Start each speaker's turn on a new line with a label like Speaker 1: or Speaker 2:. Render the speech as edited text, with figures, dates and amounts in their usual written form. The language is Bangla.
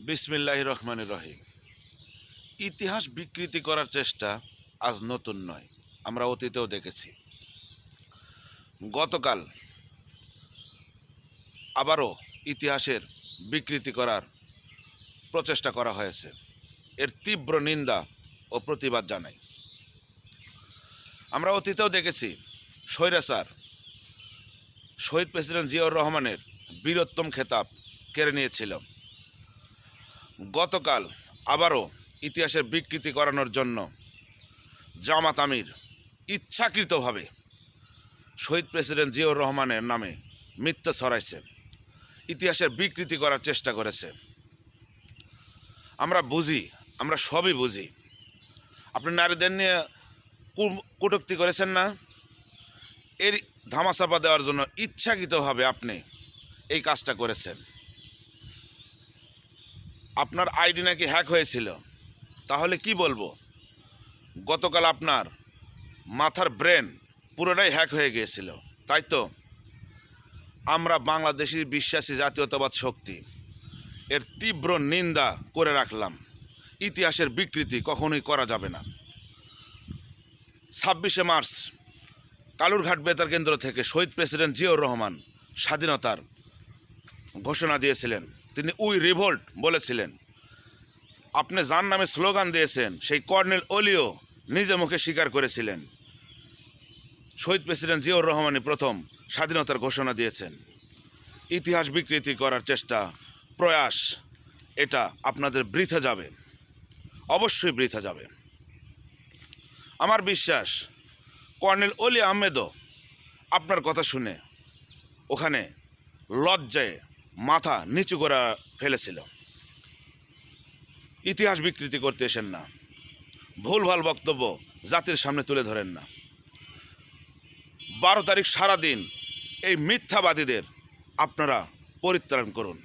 Speaker 1: বিসমিল্লাহির রহমানির রহিম। ইতিহাস বিকৃতি করার চেষ্টা আজ নতুন নয়, আমরা অতীতেও দেখেছি। গতকাল আবারও ইতিহাসের বিকৃতি করার প্রচেষ্টা করা হয়েছে। এর তীব্র নিন্দা ও প্রতিবাদ জানাই। আমরা অতীতেও দেখেছি স্বৈরাচার শহীদ প্রেসিডেন্ট জিয়াউর রহমানের বীরোত্তম খেতাব কেড়ে নিয়েছিল। গতকাল আবারও ইতিহাসের বিকৃতি করানোর জন্য জামাত আমির ইচ্ছাকৃতভাবে শহীদ প্রেসিডেন্ট জিয়াউর রহমানের নামে মিথ্যা ছড়াইছে, ইতিহাসের বিকৃতি করার চেষ্টা করেছে। আমরা বুঝি, আমরা সবই বুঝি। আপনি নারীদের নিয়ে কটূক্তি করেছেন না? এর ধামাচাপা দেওয়ার জন্য ইচ্ছাকৃতভাবে আপনি এই কাজটা করেছেন। আপনার আইডি নাকি হ্যাক হয়েছিল, তাহলে কি বলবো? গতকাল আপনার মাথার ব্রেন পুরোটাই হ্যাক হয়ে গিয়েছিল, তাই তো? আমরা বাংলাদেশি বিশ্বাসী জাতীয়তাবাদ শক্তি এর তীব্র নিন্দা করে রাখলাম। ইতিহাসের বিকৃতি কখনোই করা যাবে না। 26শে মার্চ কালুরঘাট বেতার কেন্দ্র থেকে শহীদ প্রেসিডেন্ট জিয়াউর রহমান স্বাধীনতার ঘোষণা দিয়েছিলেন। তিনি উই রিভোল্ট বলেছিলেন। আপনি যার নামে স্লোগান দিয়েছেন, সেই কর্নেল ওলিও নিজে মুখে স্বীকার করেছিলেন শহীদ প্রেসিডেন্ট জিয়াউর রহমানই প্রথম স্বাধীনতার ঘোষণা দিয়েছেন। ইতিহাস বিকৃতি করার চেষ্টা, প্রয়াস, এটা আপনাদের বৃথা যাবে, অবশ্যই বৃথা যাবে। আমার বিশ্বাস কর্নেল ওলি আহমেদও আপনার কথা শুনে ওখানে লজ্জায় মাথা নিচু করে ফেলেছিল। ইতিহাস বিকৃতি করতে এসেন না, ভুলভাল বক্তব্য জাতির সামনে তুলে ধরেন না। 12 তারিখ সারাদিন এই মিথ্যাবাদীদের আপনারা পরিত্রাণ করুন।